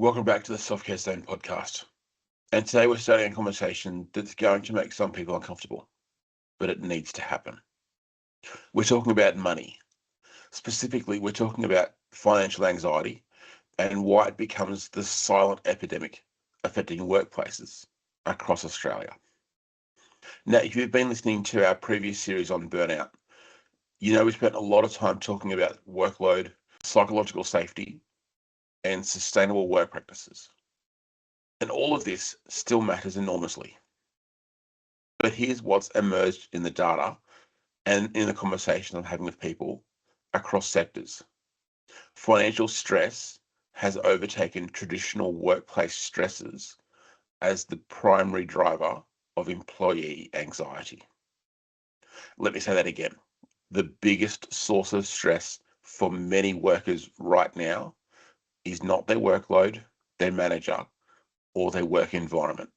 Welcome back to the Self-Care Zone podcast. And today we're starting a conversation that's going to make some people uncomfortable, but it needs to happen. We're talking about money. Specifically, we're talking about financial anxiety and why it becomes the silent epidemic affecting workplaces across Australia. Now, if you've been listening to our previous series on burnout, you know we spent a lot of time talking about workload, psychological safety, and sustainable work practices. And all of this still matters enormously. But here's what's emerged in the data and in the conversation I'm having with people across sectors. Financial stress has overtaken traditional workplace stresses as the primary driver of employee anxiety. Let me say that again. The biggest source of stress for many workers right now is not their workload, their manager, or their work environment.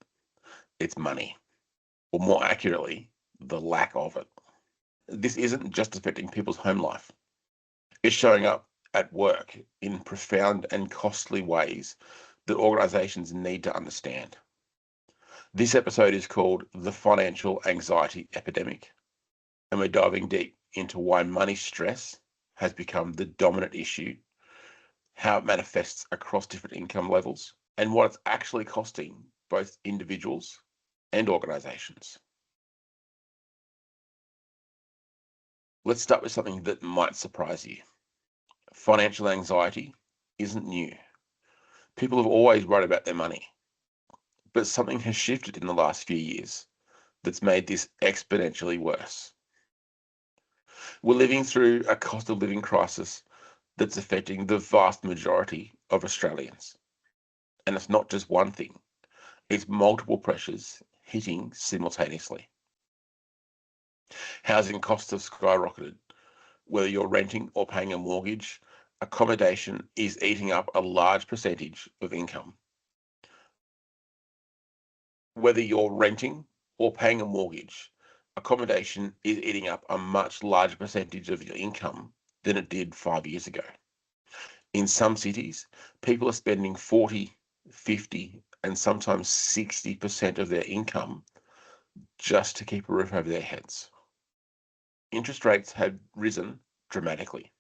It's money, or more accurately, the lack of it. This isn't just affecting people's home life. It's showing up at work in profound and costly ways that organisations need to understand. This episode is called The Financial Anxiety Epidemic, and we're diving deep into why money stress has become the dominant issue, how it manifests across different income levels, and what it's actually costing both individuals and organisations. Let's start with something that might surprise you. Financial anxiety isn't new. People have always worried about their money, but something has shifted in the last few years that's made this exponentially worse. We're living through a cost of living crisis that's affecting the vast majority of Australians. And it's not just one thing, it's multiple pressures hitting simultaneously. Housing costs have skyrocketed. Whether you're renting or paying a mortgage, accommodation is eating up a large percentage of income. Whether you're renting or paying a mortgage, accommodation is eating up a much larger percentage of your income than it did 5 years ago. In some cities, people are spending 40, 50, and sometimes 60% of their income just to keep a roof over their heads. Interest rates have risen dramatically.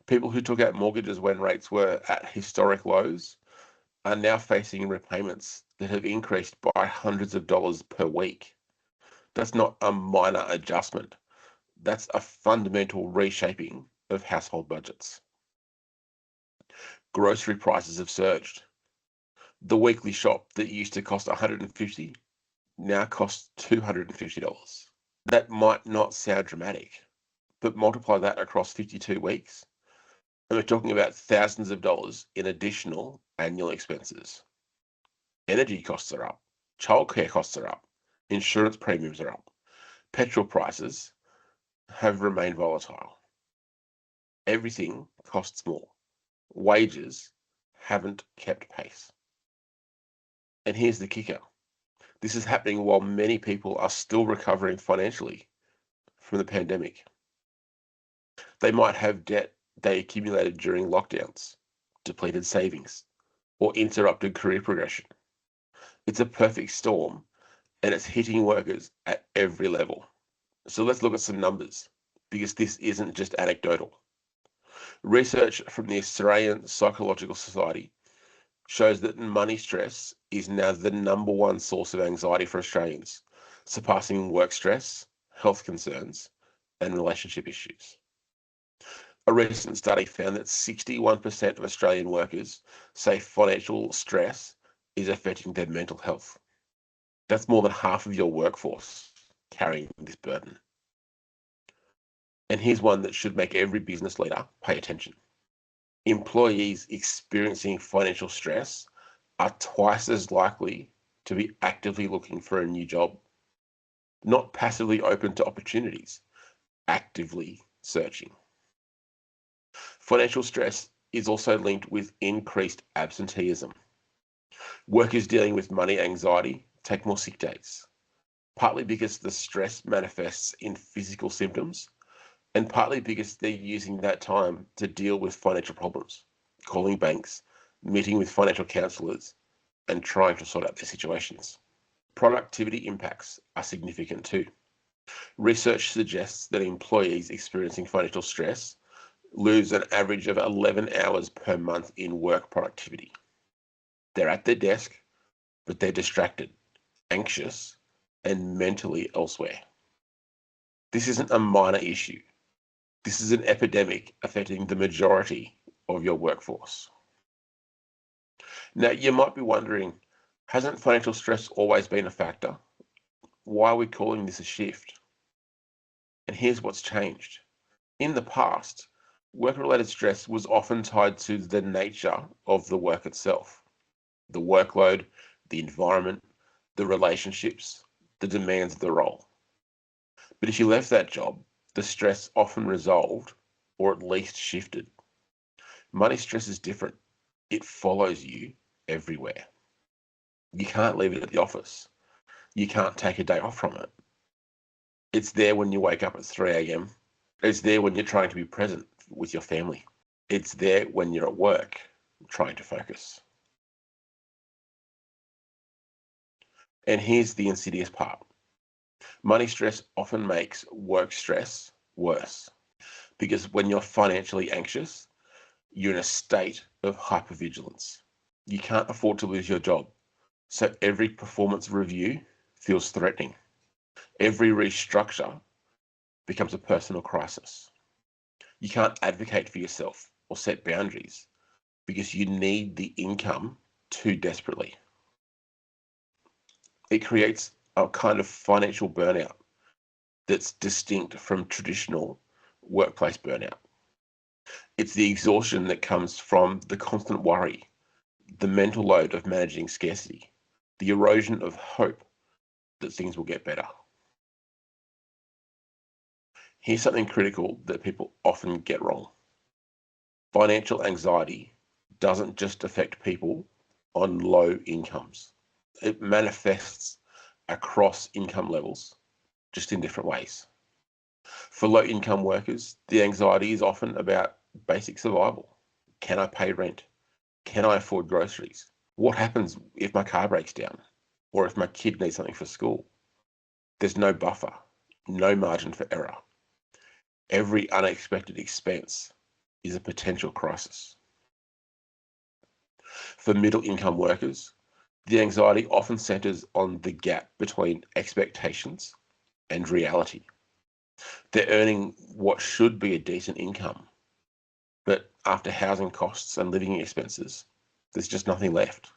People who took out mortgages when rates were at historic lows are now facing repayments that have increased by hundreds of dollars per week. That's not a minor adjustment. That's a fundamental reshaping of household budgets. Grocery prices have surged. The weekly shop that used to cost $150 now costs $250. That might not sound dramatic, but multiply that across 52 weeks, and we're talking about thousands of dollars in additional annual expenses. Energy costs are up, childcare costs are up, insurance premiums are up, petrol prices have remained volatile. Everything costs more. Wages haven't kept pace. And here's the kicker. This is happening while many people are still recovering financially from the pandemic. They might have debt they accumulated during lockdowns, depleted savings, or interrupted career progression. It's a perfect storm, and it's hitting workers at every level. So let's look at some numbers, because this isn't just anecdotal. Research from the Australian Psychological Society shows that money stress is now the number one source of anxiety for Australians, surpassing work stress, health concerns, and relationship issues. A recent study found that 61% of Australian workers say financial stress is affecting their mental health. That's more than half of your workforce carrying this burden. And here's one that should make every business leader pay attention. Employees experiencing financial stress are twice as likely to be actively looking for a new job, not passively open to opportunities, actively searching. Financial stress is also linked with increased absenteeism. Workers dealing with money anxiety take more sick days, partly because the stress manifests in physical symptoms, and partly because they're using that time to deal with financial problems, calling banks, meeting with financial counsellors, and trying to sort out their situations. Productivity impacts are significant too. Research suggests that employees experiencing financial stress lose an average of 11 hours per month in work productivity. They're at their desk, but they're distracted, anxious, and mentally elsewhere. This isn't a minor issue. This is an epidemic affecting the majority of your workforce. Now, you might be wondering, hasn't financial stress always been a factor? Why are we calling this a shift? And here's what's changed. In the past, work-related stress was often tied to the nature of the work itself. The workload, the environment, the relationships, the demands of the role. But if you left that job, the stress often resolved or at least shifted. Money stress is different. It follows you everywhere. You can't leave it at the office. You can't take a day off from it. It's there when you wake up at 3 a.m. It's there when you're trying to be present with your family. It's there when you're at work trying to focus. And here's the insidious part. Money stress often makes work stress worse, because when you're financially anxious, you're in a state of hypervigilance. You can't afford to lose your job, so every performance review feels threatening. Every restructure becomes a personal crisis. You can't advocate for yourself or set boundaries because you need the income too desperately. It creates a kind of financial burnout that's distinct from traditional workplace burnout. It's the exhaustion that comes from the constant worry, the mental load of managing scarcity, the erosion of hope that things will get better. Here's something critical that people often get wrong. Financial anxiety doesn't just affect people on low incomes. It manifests across income levels, just in different ways. For low income workers, the anxiety is often about basic survival. Can I pay rent? Can I afford groceries? What happens if my car breaks down? Or if my kid needs something for school? There's no buffer, no margin for error. Every unexpected expense is a potential crisis. For middle income workers, the anxiety often centers on the gap between expectations and reality. They're earning what should be a decent income, but after housing costs and living expenses, there's just nothing left.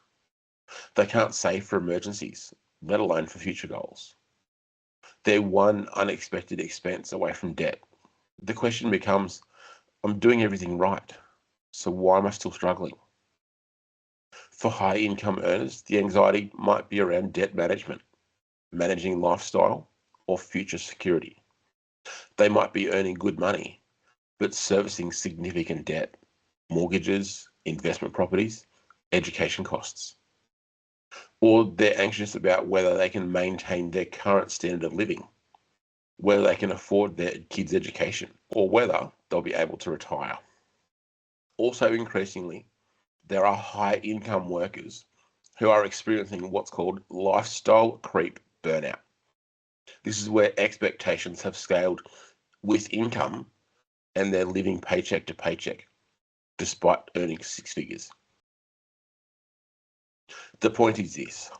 They can't save for emergencies, let alone for future goals. They're one unexpected expense away from debt. The question becomes, I'm doing everything right, so why am I still struggling? For high income earners, the anxiety might be around debt management, managing lifestyle, or future security. They might be earning good money, but servicing significant debt, mortgages, investment properties, education costs. Or they're anxious about whether they can maintain their current standard of living, whether they can afford their kids' education, or whether they'll be able to retire. Also, increasingly, there are high-income workers who are experiencing what's called lifestyle creep burnout. This is where expectations have scaled with income and they're living paycheck to paycheck, despite earning six figures. The point is this: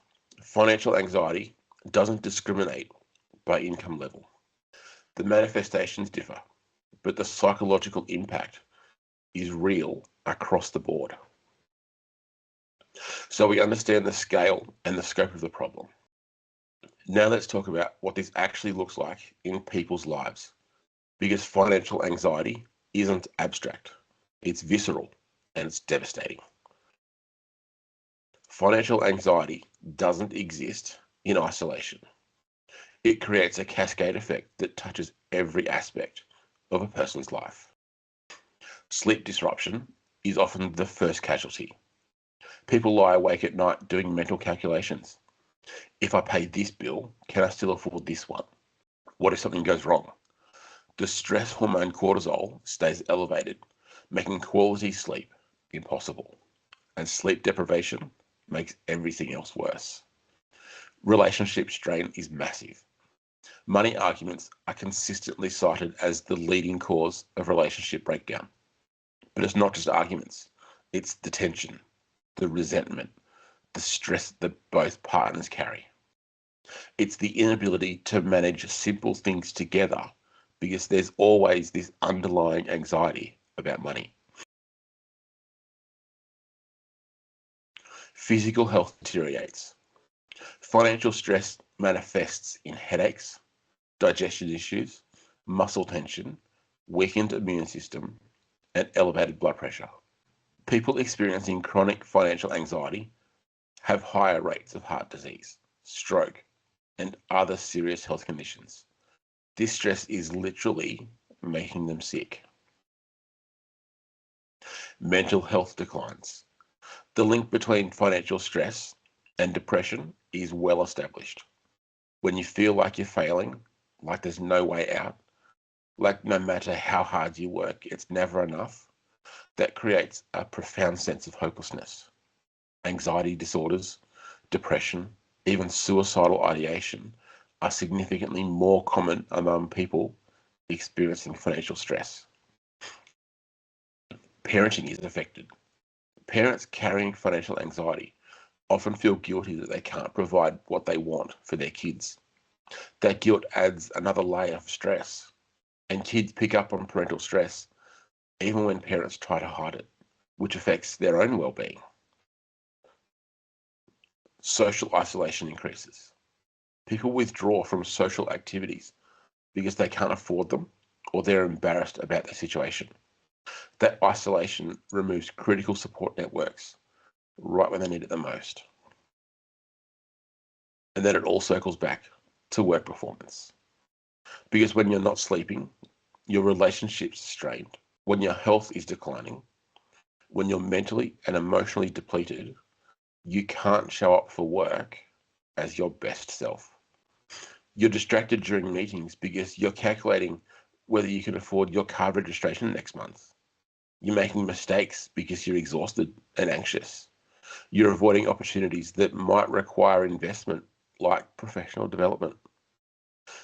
financial anxiety doesn't discriminate by income level. The manifestations differ, but the psychological impact is real across the board. So we understand the scale and the scope of the problem. Now let's talk about what this actually looks like in people's lives, because financial anxiety isn't abstract, it's visceral and it's devastating. Financial anxiety doesn't exist in isolation. It creates a cascade effect that touches every aspect of a person's life. Sleep disruption is often the first casualty. People lie awake at night doing mental calculations. If I pay this bill, can I still afford this one? What if something goes wrong? The stress hormone cortisol stays elevated, making quality sleep impossible. and sleep deprivation makes everything else worse. Relationship strain is massive. Money arguments are consistently cited as the leading cause of relationship breakdown. But it's not just arguments, it's the tension, the resentment, the stress that both partners carry. It's the inability to manage simple things together because there's always this underlying anxiety about money. Physical health deteriorates. Financial stress manifests in headaches, digestion issues, muscle tension, weakened immune system, and elevated blood pressure. People experiencing chronic financial anxiety have higher rates of heart disease, stroke, and other serious health conditions. This stress is literally making them sick. Mental health declines. The link between financial stress and depression is well established. When you feel like you're failing, like there's no way out, like no matter how hard you work, it's never enough, that creates a profound sense of hopelessness. Anxiety disorders, depression, even suicidal ideation are significantly more common among people experiencing financial stress. Parenting is affected. Parents carrying financial anxiety often feel guilty that they can't provide what they want for their kids. That guilt adds another layer of stress, and kids pick up on parental stress even when parents try to hide it, which affects their own well-being. Social isolation increases. People withdraw from social activities because they can't afford them or they're embarrassed about their situation. That isolation removes critical support networks right when they need it the most. And then it all circles back to work performance. Because when you're not sleeping, your relationship's strained. When your health is declining, when you're mentally and emotionally depleted, you can't show up for work as your best self. You're distracted during meetings because you're calculating whether you can afford your car registration next month. You're making mistakes because you're exhausted and anxious. You're avoiding opportunities that might require investment, like professional development.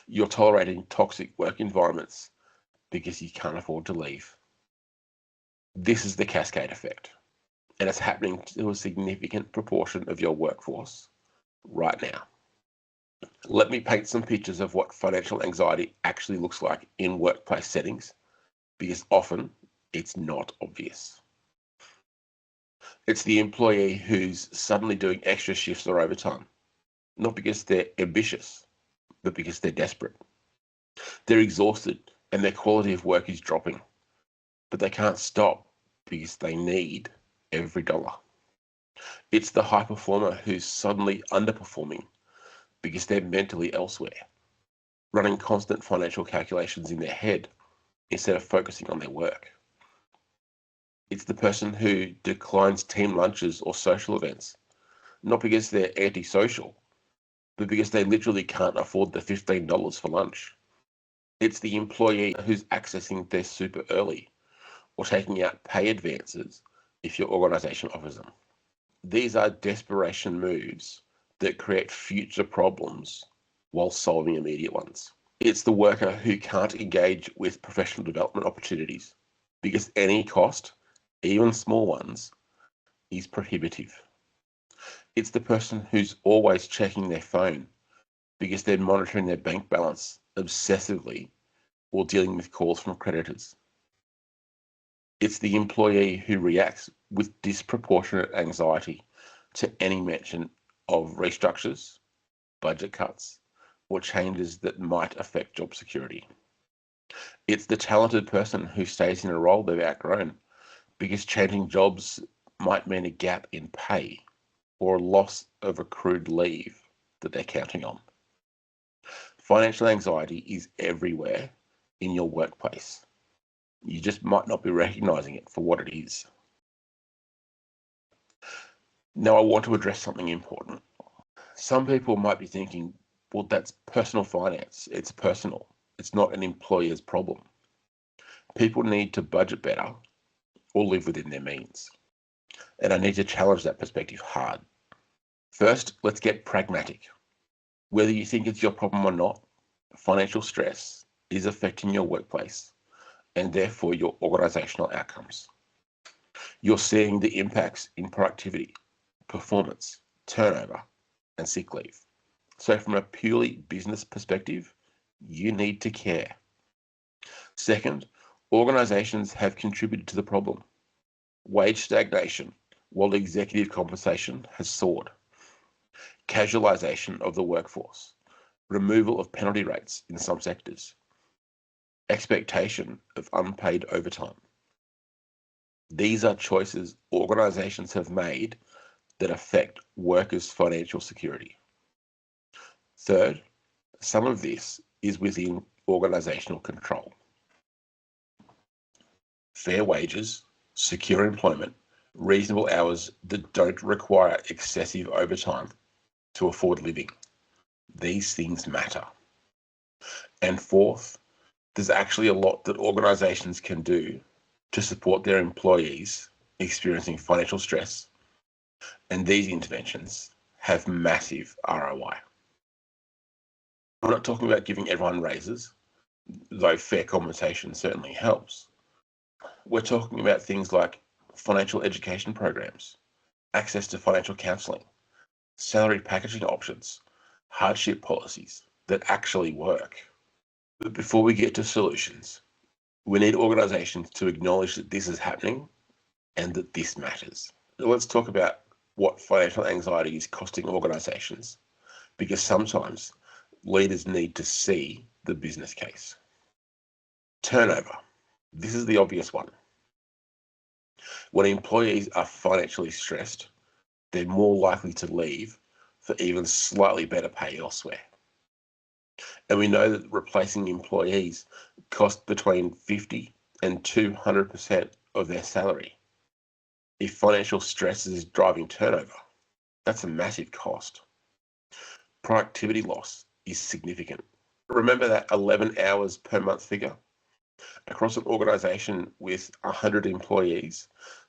You're tolerating toxic work environments because you can't afford to leave. This is the cascade effect, and it's happening to a significant proportion of your workforce right now. Let me paint some pictures of what financial anxiety actually looks like in workplace settings, because often it's not obvious. It's the employee who's suddenly doing extra shifts or overtime, not because they're ambitious, but because they're desperate. They're exhausted and their quality of work is dropping, but they can't stop because they need every dollar. It's the high performer who's suddenly underperforming because they're mentally elsewhere, running constant financial calculations in their head instead of focusing on their work. It's the person who declines team lunches or social events, not because they're antisocial, but because they literally can't afford the $15 for lunch. It's the employee who's accessing their super early or taking out pay advances if your organisation offers them. These are desperation moves that create future problems while solving immediate ones. It's the worker who can't engage with professional development opportunities because any cost, even small ones, is prohibitive. It's the person who's always checking their phone because they're monitoring their bank balance obsessively or dealing with calls from creditors. It's the employee who reacts with disproportionate anxiety to any mention of restructures, budget cuts, or changes that might affect job security. It's the talented person who stays in a role they've outgrown because changing jobs might mean a gap in pay or a loss of accrued leave that they're counting on. Financial anxiety is everywhere in your workplace. You just might not be recognizing it for what it is. Now, I want to address something important. Some people might be thinking, well, that's personal finance. It's personal. It's not an employer's problem. People need to budget better or live within their means. And I need to challenge that perspective hard. First, let's get pragmatic. Whether you think it's your problem or not, financial stress is affecting your workplace and therefore your organisational outcomes. You're seeing the impacts in productivity, performance, turnover, and sick leave. So from a purely business perspective, you need to care. Second, organisations have contributed to the problem. Wage stagnation, while executive compensation has soared. Casualisation of the workforce. Removal of penalty rates in some sectors. Expectation of unpaid overtime. These are choices organisations have made that affect workers' financial security. Third, some of this is within organisational control. Fair wages, secure employment, reasonable hours that don't require excessive overtime to afford living. These things matter. And fourth, there's actually a lot that organisations can do to support their employees experiencing financial stress, and these interventions have massive ROI. I'm not talking about giving everyone raises, though fair compensation certainly helps. We're talking about things like financial education programs, access to financial counselling, salary packaging options, hardship policies that actually work. But before we get to solutions, we need organisations to acknowledge that this is happening and that this matters. Let's talk about what financial anxiety is costing organisations, because sometimes leaders need to see the business case. Turnover. This is the obvious one. When employees are financially stressed, they're more likely to leave for even slightly better pay elsewhere. And we know that replacing employees costs between 50 and 200% of their salary. If financial stress is driving turnover, that's a massive cost. Productivity loss is significant. Remember that 11 hours per month figure? Across an organisation with 100 employees,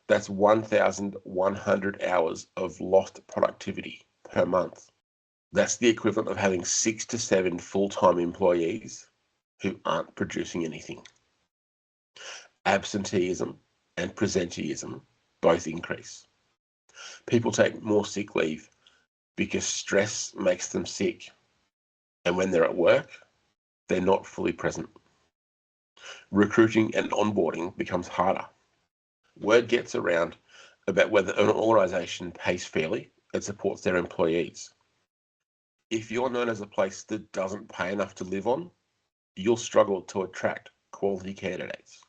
that's 1,100 hours of lost productivity per month. That's the equivalent of having 6 to 7 full-time employees who aren't producing anything. Absenteeism and presenteeism both increase. People take more sick leave because stress makes them sick. And when they're at work, they're not fully present. Recruiting and onboarding becomes harder. Word gets around about whether an organisation pays fairly and supports their employees. If you're known as a place that doesn't pay enough to live on, you'll struggle to attract quality candidates.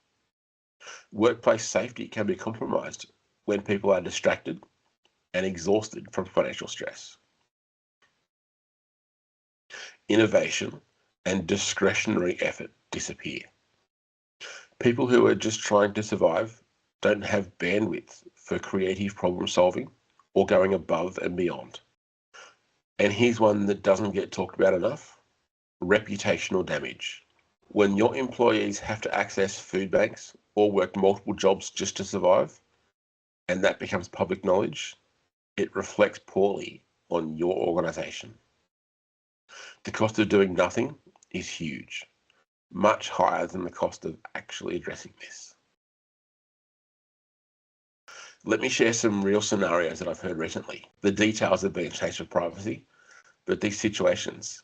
Workplace safety can be compromised when people are distracted and exhausted from financial stress. Innovation and discretionary effort disappear. People who are just trying to survive don't have bandwidth for creative problem solving or going above and beyond. And here's one that doesn't get talked about enough: reputational damage. When your employees have to access food banks or work multiple jobs just to survive, and that becomes public knowledge, it reflects poorly on your organisation. The cost of doing nothing is huge, much higher than the cost of actually addressing this. Let me share some real scenarios that I've heard recently. The details have been changed for privacy, but these situations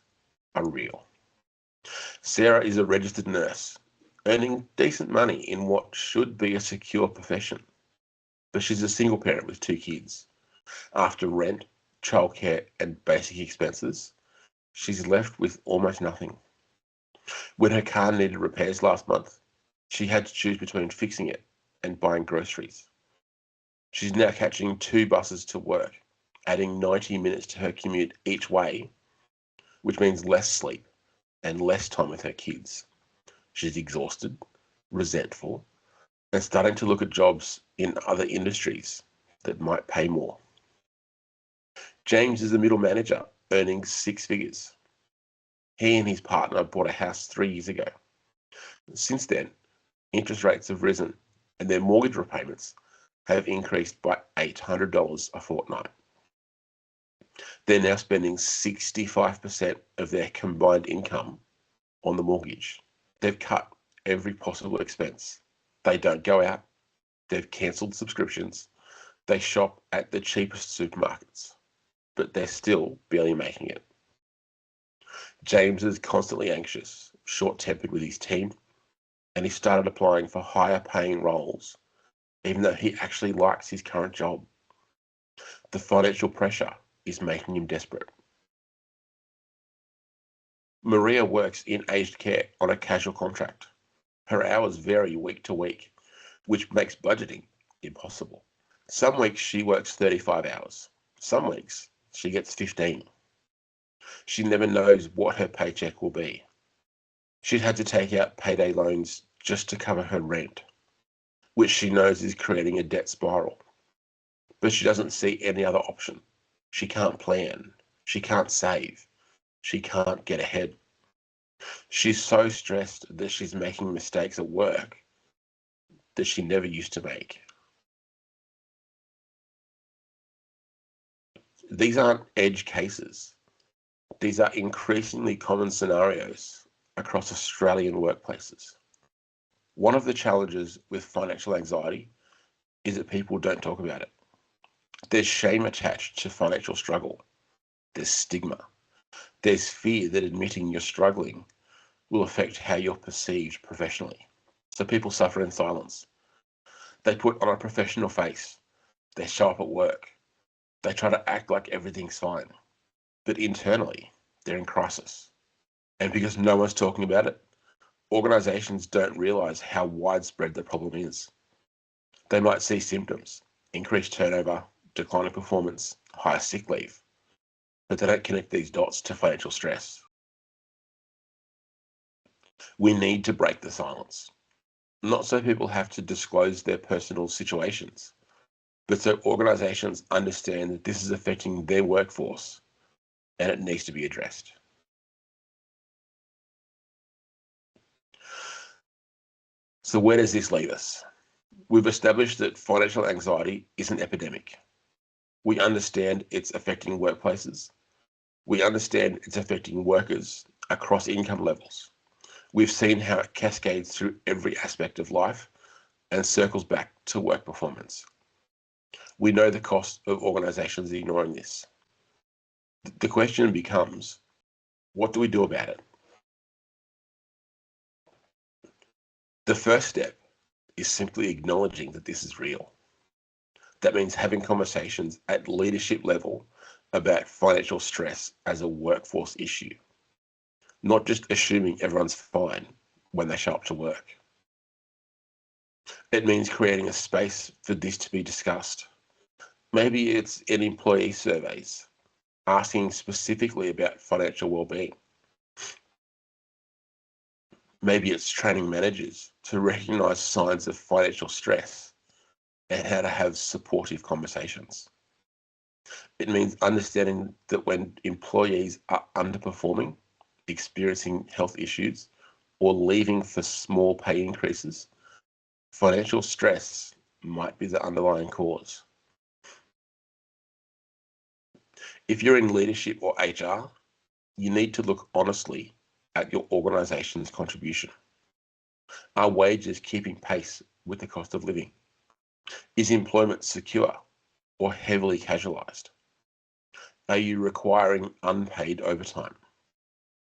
are real. Sarah is a registered nurse, earning decent money in what should be a secure profession, but she's a single parent with 2 kids. After rent, childcare, and basic expenses, she's left with almost nothing. When her car needed repairs last month, she had to choose between fixing it and buying groceries. She's now catching 2 buses to work, adding 90 minutes to her commute each way, which means less sleep and less time with her kids. She's exhausted, resentful, and starting to look at jobs in other industries that might pay more. James is a middle manager earning 6 figures. He and his partner bought a house 3 years ago. Since then, interest rates have risen and their mortgage repayments have increased by $800 a fortnight. They're now spending 65% of their combined income on the mortgage. They've cut every possible expense. They don't go out. They've cancelled subscriptions. They shop at the cheapest supermarkets, but they're still barely making it. James is constantly anxious, short-tempered with his team, and he started applying for higher paying roles, even though he actually likes his current job. The financial pressure is making him desperate. Maria works in aged care on a casual contract. Her hours vary week to week, which makes budgeting impossible. Some weeks she works 35 hours. Some weeks she gets 15. She never knows what her paycheck will be. She's had to take out payday loans just to cover her rent, which she knows is creating a debt spiral. But she doesn't see any other option. She can't plan. She can't save. She can't get ahead. She's so stressed that she's making mistakes at work that she never used to make. These aren't edge cases. These are increasingly common scenarios across Australian workplaces. One of the challenges with financial anxiety is that people don't talk about it. There's shame attached to financial struggle. There's stigma. There's fear that admitting you're struggling will affect how you're perceived professionally. So people suffer in silence. They put on a professional face. They show up at work. They try to act like everything's fine. But internally, they're in crisis. And because no one's talking about it, organisations don't realise how widespread the problem is. They might see symptoms, increased turnover, declining performance, higher sick leave, but they don't connect these dots to financial stress. We need to break the silence, not so people have to disclose their personal situations, but so organisations understand that this is affecting their workforce and it needs to be addressed. So where does this leave us? We've established that financial anxiety is an epidemic. We understand it's affecting workplaces. We understand it's affecting workers across income levels. We've seen how it cascades through every aspect of life and circles back to work performance. We know the cost of organisations ignoring this. The question becomes, what do we do about it? The first step is simply acknowledging that this is real. That means having conversations at leadership level about financial stress as a workforce issue, not just assuming everyone's fine when they show up to work. It means creating a space for this to be discussed. Maybe it's in employee surveys, asking specifically about financial well-being. Maybe it's training managers to recognise signs of financial stress and how to have supportive conversations. It means understanding that when employees are underperforming, experiencing health issues, or leaving for small pay increases, financial stress might be the underlying cause. If you're in leadership or HR, you need to look honestly at your organisation's contribution. Are wages keeping pace with the cost of living? Is employment secure or heavily casualised? Are you requiring unpaid overtime?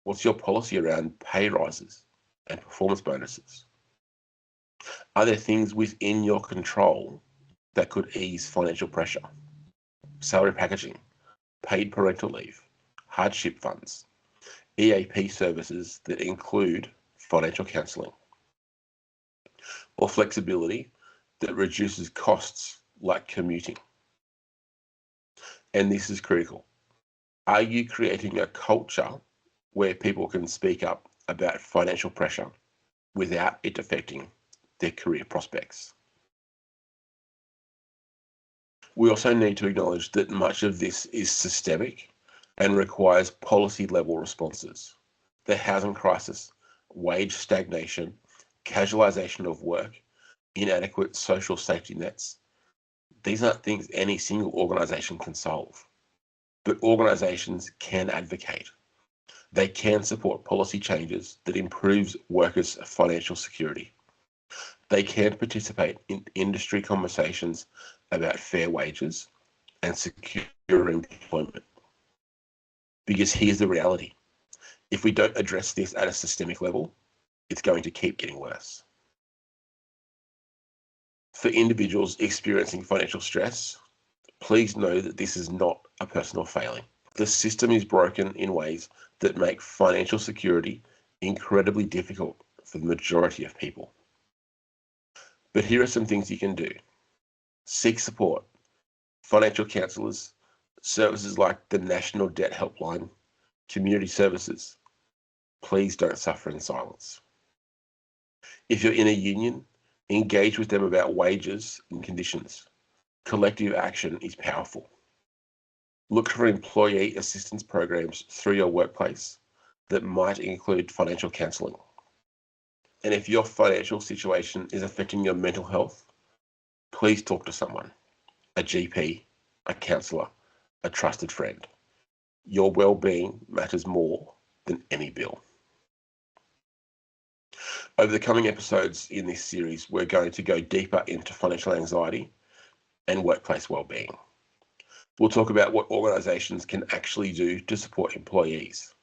What's your policy around pay rises and performance bonuses? Are there things within your control that could ease financial pressure? Salary packaging, paid parental leave, hardship funds, EAP services that include financial counselling, or flexibility that reduces costs like commuting. And this is critical. Are you creating a culture where people can speak up about financial pressure without it affecting their career prospects? We also need to acknowledge that much of this is systemic and requires policy level responses. The housing crisis, wage stagnation, casualisation of work, inadequate social safety nets, These aren't things any single organisation can solve, but organisations can advocate. They can support policy changes that improves workers' financial security. They can participate in industry conversations about fair wages and secure employment. Because here's the reality. If we don't address this at a systemic level, it's going to keep getting worse. For individuals experiencing financial stress, please know that this is not a personal failing. The system is broken in ways that make financial security incredibly difficult for the majority of people. But here are some things you can do. Seek support. Financial counsellors, services like the National Debt Helpline, community services. Please don't suffer in silence. If you're in a union, engage with them about wages and conditions. Collective action is powerful. Look for employee assistance programs through your workplace that might include financial counselling. And if your financial situation is affecting your mental health, please talk to someone, a GP, a counsellor, a trusted friend. Your well-being matters more than any bill. Over the coming episodes in this series, we're going to go deeper into financial anxiety and workplace well-being. We'll talk about what organisations can actually do to support employees.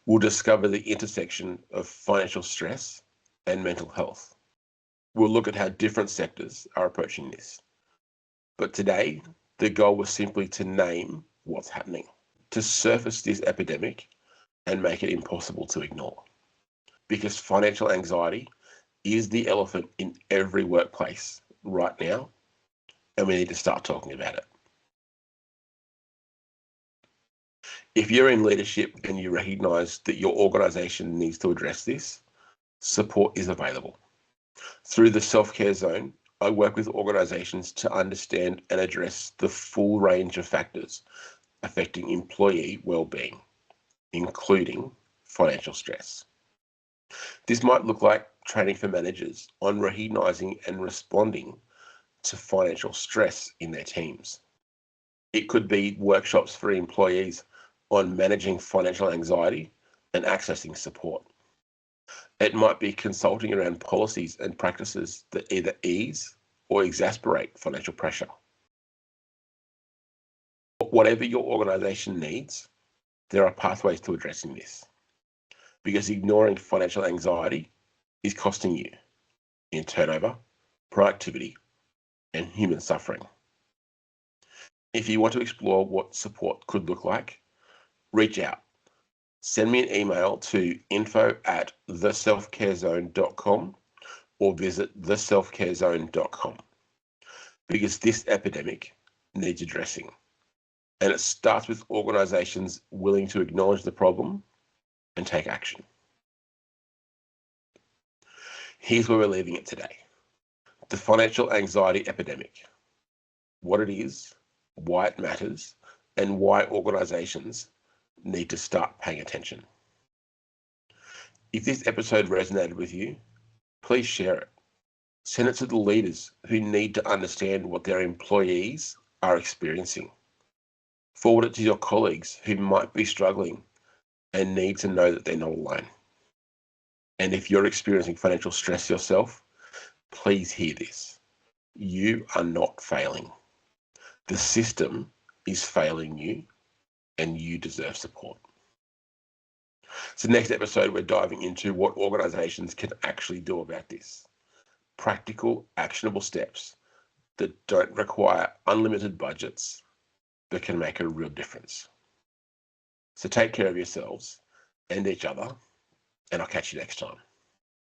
We'll discover the intersection of financial stress and mental health. We'll look at how different sectors are approaching this. But today, the goal was simply to name what's happening, to surface this epidemic and make it impossible to ignore. Because financial anxiety is the elephant in every workplace right now, and we need to start talking about it. If you're in leadership and you recognise that your organisation needs to address this, support is available. Through the Self-Care Zone, I work with organisations to understand and address the full range of factors affecting employee well-being, including financial stress. This might look like training for managers on recognising and responding to financial stress in their teams. It could be workshops for employees on managing financial anxiety and accessing support. It might be consulting around policies and practices that either ease or exacerbate financial pressure. Whatever your organisation needs, there are pathways to addressing this, because ignoring financial anxiety is costing you in turnover, productivity, and human suffering. If you want to explore what support could look like, reach out. Send me an email to info@theselfcarezone.com or visit theselfcarezone.com, because this epidemic needs addressing. And it starts with organisations willing to acknowledge the problem and take action. Here's where we're leaving it today. The financial anxiety epidemic. What it is, why it matters, and why organisations need to start paying attention. If this episode resonated with you, please share it. Send it to the leaders who need to understand what their employees are experiencing. Forward it to your colleagues who might be struggling and need to know that they're not alone. And if you're experiencing financial stress yourself, please hear this. You are not failing. The system is failing you, and you deserve support. So next episode, we're diving into what organisations can actually do about this. Practical, actionable steps that don't require unlimited budgets, but can make a real difference. So take care of yourselves and each other, and I'll catch you next time.